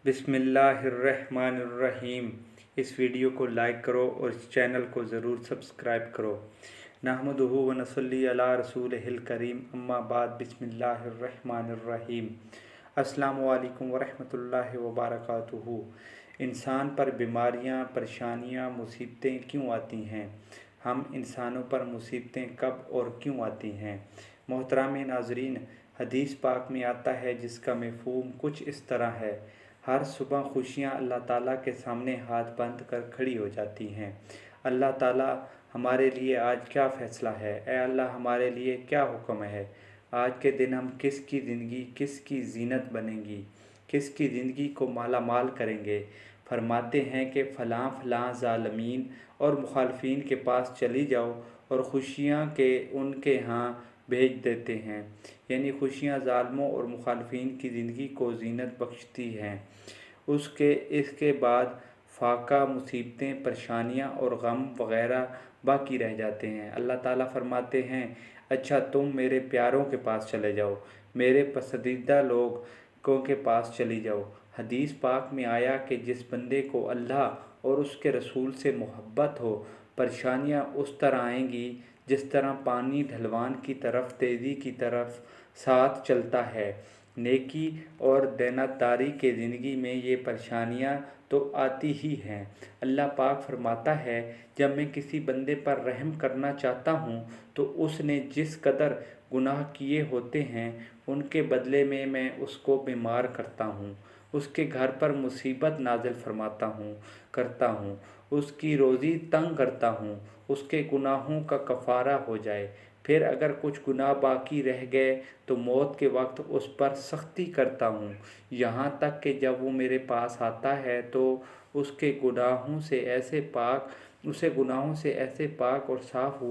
बिस्मिल्लाहिर्रहमानिर्रहीम। इस वीडियो को लाइक करो और इस चैनल को ज़रूर सब्सक्राइब करो। नहमदुहु व नसल्ली अला रसूलिहिल करीम, अम्मा बाद, बिस्मिल्लाहिर्रहमानिर्रहीम। अस्सलामु अलैकुम व रहमतुल्लाहि व बरकातुहू। इंसान पर बीमारियां, परेशानियां, मुसीबतें क्यों आती हैं? हम इंसानों पर मुसीबतें कब और क्यों आती हैं? मोहतरम नाज़रीन, हदीस पाक में आता है जिसका मफ़हूम कुछ इस तरह है: हर सुबह खुशियाँ अल्लाह ताला के सामने हाथ बंद कर खड़ी हो जाती हैं। अल्लाह ताला, हमारे लिए आज क्या फ़ैसला है? ए अल्लाह, हमारे लिए क्या हुक्म है? आज के दिन हम किसकी ज़िंदगी, किसकी ज़ीनत बनेंगी, किसकी ज़िंदगी को माला माल करेंगे? फरमाते हैं कि फ़लाँ फ़लाँ ज़ालिमीन और मुखालफिन के पास चली जाओ और खुशियाँ के उनके यहाँ भेज देते हैं। यानी खुशियाँ ज़ालिमों और मुखालफिन की ज़िंदगी को ज़ीनत बख्शती हैं। इसके बाद फाका, मुसीबतें, परेशानियाँ और गम वग़ैरह बाकी रह जाते हैं। अल्लाह ताला फरमाते हैं, अच्छा तुम मेरे प्यारों के पास चले जाओ, मेरे पसंदीदा लोगों के पास चली जाओ। हदीस पाक में आया कि जिस बंदे को अल्लाह और उसके रसूल से मोहब्बत हो, परेशानियाँ उस तरह आएंगी जिस तरह पानी ढलवान की तरफ तेज़ी की तरफ साथ चलता है। नेकी और देनदारी के ज़िंदगी में ये परेशानियाँ तो आती ही हैं। अल्लाह पाक फरमाता है, जब मैं किसी बंदे पर रहम करना चाहता हूँ तो उसने जिस कदर गुनाह किए होते हैं उनके बदले में मैं उसको बीमार करता हूँ, उसके घर पर मुसीबत नाजिल करता हूँ, उसकी रोज़ी तंग करता हूँ, उसके गुनाहों का कफ़ारा हो जाए। फिर अगर कुछ गुनाह बाकी रह गए तो मौत के वक्त उस पर सख्ती करता हूँ, यहाँ तक कि जब वो मेरे पास आता है तो उसे गुनाहों से ऐसे पाक और साफ़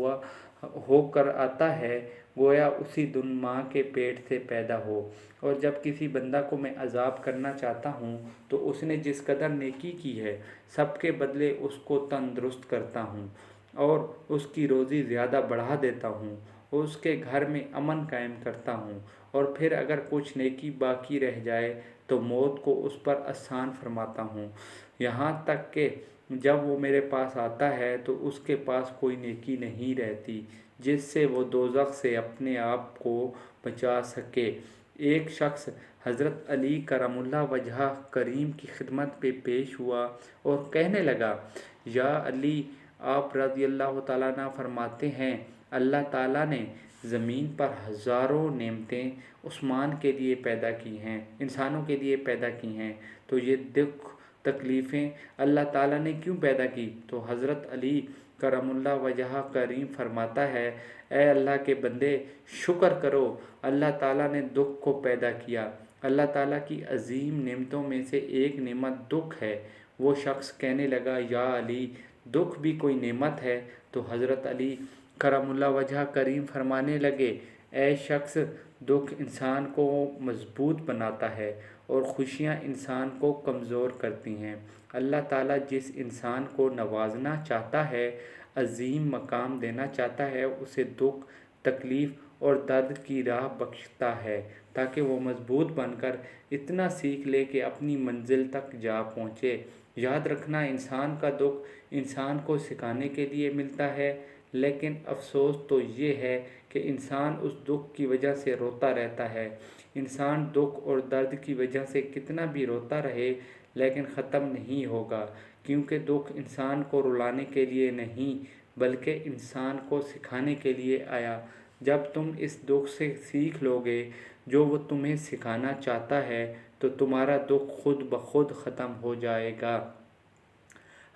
होकर आता है गोया उसी दिन माँ के पेट से पैदा हो। और जब किसी बंदा को मैं अज़ाब करना चाहता हूँ तो उसने जिस कदर नेकी की है सबके बदले उसको तंदुरुस्त करता हूँ और उसकी रोज़ी ज़्यादा बढ़ा देता हूँ, उसके घर में अमन कायम करता हूँ। और फिर अगर कुछ नेकी बाकी रह जाए तो मौत को उस पर आसान फरमाता हूँ, यहाँ तक कि जब वो मेरे पास आता है तो उसके पास कोई नेकी नहीं रहती जिससे वो दोज़ख से अपने आप को बचा सके। एक शख्स हज़रत अली करमुल्लाह वजह करीम की खिदमत पे पेश हुआ और कहने लगा, या अली, आप रज़ी अल्लाह ताला अन्हु फरमाते हैं, अल्लाह ताला ने ज़मीन पर हज़ारों नेमतें उस्मान के लिए पैदा की हैं, इंसानों के लिए पैदा की हैं, तो ये दुख तकलीफ़ें अल्लाह ताला ने क्यों पैदा की? तो हज़रत अली करमुल्लाह वजह करीम फरमाता है, ए अल्लाह के बंदे, शुक्र करो, अल्लाह ताला ने दुख को पैदा किया। अल्लाह ताला की अजीम नेमतों में से एक नेमत दुख है। वो शख्स कहने लगा, या अली, दुख भी कोई नेमत है? तो हज़रत अली करमुल्लाह वजह करीम फरमाने लगे, ए शख्स, दुख इंसान को मजबूत बनाता है और खुशियाँ इंसान को कमज़ोर करती हैं। अल्लाह ताला जिस इंसान को नवाजना चाहता है, अजीम मकाम देना चाहता है, उसे दुख, तकलीफ़ और दर्द की राह बख्शता है ताकि वो मजबूत बनकर इतना सीख ले कि अपनी मंजिल तक जा पहुँचे। याद रखना, इंसान का दुख इंसान को सिखाने के लिए मिलता है, लेकिन अफसोस तो ये है कि इंसान उस दुख की वजह से रोता रहता है। इंसान दुख और दर्द की वजह से कितना भी रोता रहे लेकिन ख़त्म नहीं होगा, क्योंकि दुख इंसान को रुलाने के लिए नहीं बल्कि इंसान को सिखाने के लिए आया। जब तुम इस दुख से सीख लोगे जो वो तुम्हें सिखाना चाहता है तो तुम्हारा दुख खुद ब खुद ख़त्म हो जाएगा।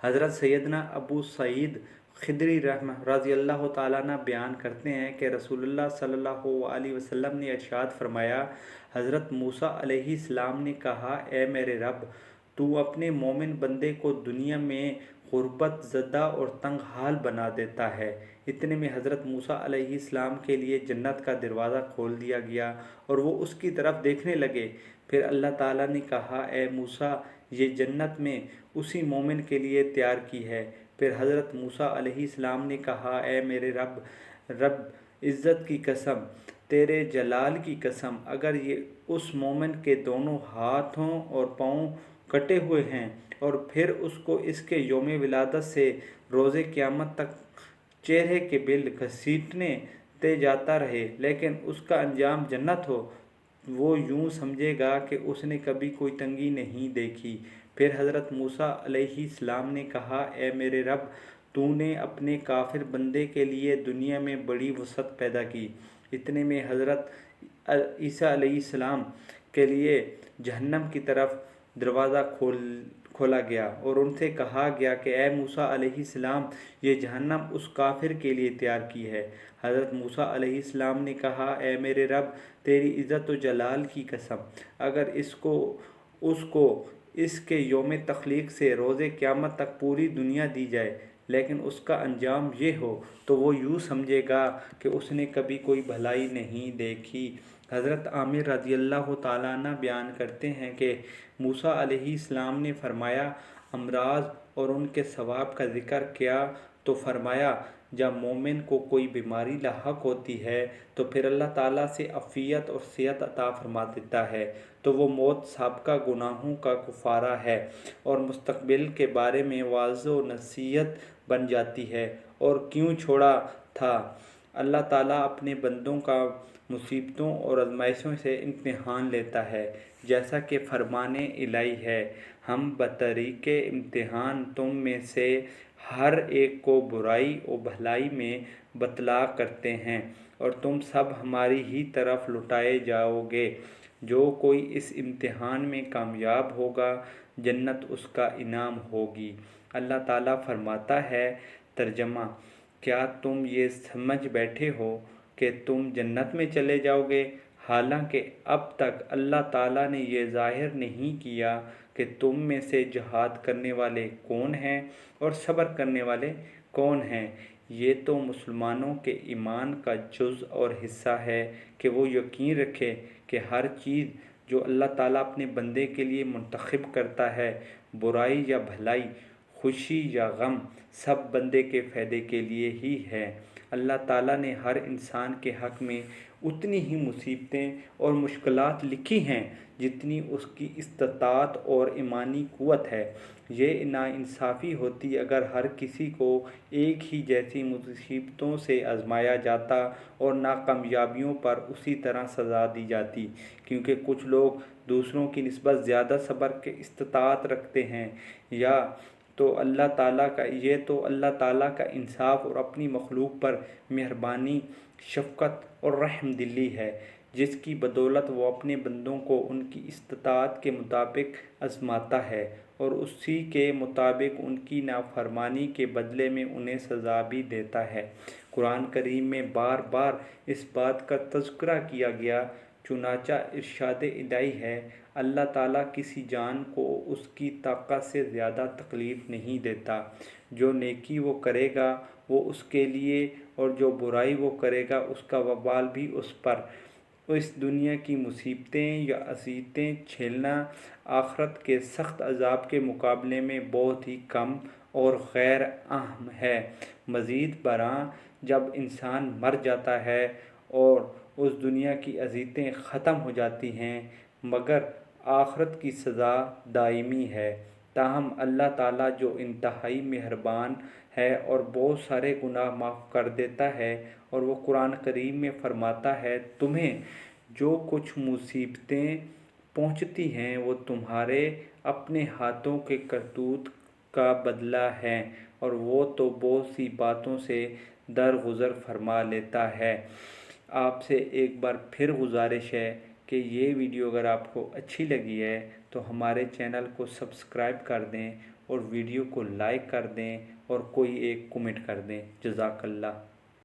हज़रत सैयदना अबू सईद खिदरी रज़ी अल्लाह ताला अन्हु बयान करते हैं कि रसूलुल्लाह सल्लल्लाहु अलैहि वसल्लम ने इरशाद फरमाया, हज़रत मूसा अलैहिस्सलाम ने कहा, ए मेरे रब, तू अपने मोमिन बंदे को दुनिया में गुर्बत ज़दा और तंग हाल बना देता है। इतने में हज़रत मूसा अलैहिस्सलाम के लिए जन्नत का दरवाज़ा खोल दिया गया और वो उसकी तरफ देखने लगे। फिर अल्लाह ताला ने कहा, ए मूसा, ये जन्नत में उसी मोमिन के लिए तैयार की है। फिर हज़रत मूसा अलैहिस्सलाम ने कहा, ए मेरे रब, इज़्ज़त की कसम, तेरे जलाल की कसम, अगर ये उस मोमिन के दोनों हाथों और पाँव कटे हुए हैं और फिर उसको इसके यौम विलादत से रोज़े क़यामत तक चेहरे के बिल घसीटने ते जाता रहे, लेकिन उसका अंजाम जन्नत हो, वो यूं समझेगा कि उसने कभी कोई तंगी नहीं देखी। फिर हज़रत मूसा अलैहिस्सलाम ने कहा, ए मेरे रब, तूने अपने काफिर बंदे के लिए दुनिया में बड़ी वसअत पैदा की। इतने में हज़रत ईसा अलैहिस्सलाम के लिए जहन्नम की तरफ दरवाज़ा खोला गया और उनसे कहा गया कि ए मूसा अलैहिस्सलाम, ये जहन्नम उस काफिर के लिए तैयार की है। हज़रत मूसा अलैहिस्सलाम ने कहा, ए मेरे रब, तेरी इज़्ज़त व जलाल की कसम, अगर उसको इसके यौम तख्लीक से रोज़े क़यामत तक पूरी दुनिया दी जाए, लेकिन उसका अंजाम ये हो, तो वो यूँ समझेगा कि उसने कभी कोई भलाई नहीं देखी। हज़रत आमिर रज़ियल्लाहु ताला अन्हु बयान करते हैं कि मूसा अलैहिस्सलाम ने फरमाया, अमराज और उनके सवाब का ज़िक्र किया तो फरमाया, जब मोमिन को कोई बीमारी लाहक होती है तो फिर अल्लाह ताला से अफ़ियत और सेहत अता फरमा देता है, तो वो मौत साबका गुनाहों का कुफ़ारा है और मुस्तक़बिल के बारे में वाज़ो नसीहत बन जाती है। और क्यों छोड़ा था, अल्लाह ताला अपने बंदों का मुसीबतों और आज़माइशों से इम्तिहान लेता है, जैसा कि फरमाने इलाही है, हम बतरीके इम्तिहान तुम में से हर एक को बुराई और भलाई में बतला करते हैं और तुम सब हमारी ही तरफ लुटाए जाओगे। जो कोई इस इम्तिहान में कामयाब होगा, जन्नत उसका इनाम होगी। अल्लाह ताला फरमाता है, तर्जमा, क्या तुम ये समझ बैठे हो कि तुम जन्नत में चले जाओगे, हालांकि अब तक अल्लाह ताला ने यह ज़ाहिर नहीं किया कि तुम में से जिहाद करने वाले कौन हैं और सब्र करने वाले कौन हैं। ये तो मुसलमानों के ईमान का जुज़ और हिस्सा है कि वो यकीन रखे कि हर चीज़ जो अल्लाह ताला अपने बंदे के लिए मुंतखब करता है, बुराई या भलाई, खुशी या गम, सब बंदे के फ़ायदे के लिए ही है। अल्लाह ताला ने हर इंसान के हक़ में उतनी ही मुसीबतें और मुश्किलात लिखी हैं जितनी उसकी इस्तिताअत और ईमानी क़ुव्वत है। ये नाइंसाफ़ी होती अगर हर किसी को एक ही जैसी मुसीबतों से आज़माया जाता और नाकामयाबियों पर उसी तरह सज़ा दी जाती, क्योंकि कुछ लोग दूसरों की निस्बत ज़्यादा सब्र के इस्तिताअत रखते हैं। या तो अल्लाह ताला का इंसाफ और अपनी मखलूक पर मेहरबानी, शफ़क़त और रहम दिली है, जिसकी बदौलत वो अपने बंदों को उनकी इस्तिताअत के मुताबिक आज़माता है और उसी के मुताबिक उनकी नाफरमानी के बदले में उन्हें सज़ा भी देता है। कुरान करीम में बार बार इस बात का तज़किरा किया गया, चुनाचा इरशाद इलाही है, अल्लाह ताला किसी जान को उसकी ताकत से ज़्यादा तकलीफ़ नहीं देता। जो नेकी वो करेगा वो उसके लिए और जो बुराई वो करेगा उसका वबाल भी उस पर। इस दुनिया की मुसीबतें या अज़ीज़ें झेलना आखरत के सख्त अज़ाब के मुकाबले में बहुत ही कम और गैर अहम है। मज़ीद बरां जब इंसान मर जाता है और उस दुनिया की अज़ीज़ें ख़त्म हो जाती हैं, मगर आखरत की सज़ा दायमी है। ताहम अल्लाह ताला जो इंतहाई मेहरबान है और बहुत सारे गुनाह माफ़ कर देता है, और वो कुरान करीम में फ़रमाता है, तुम्हें जो कुछ मुसीबतें पहुँचती हैं वो तुम्हारे अपने हाथों के करतूत का बदला है, और वो तो बहुत सी बातों से दरगुज़र फरमा लेता है। आपसे एक बार फिर गुजारिश है कि ये वीडियो अगर आपको अच्छी लगी है तो हमारे चैनल को सब्सक्राइब कर दें और वीडियो को लाइक कर दें और कोई एक कमेंट कर दें। जज़ाकल्लाह।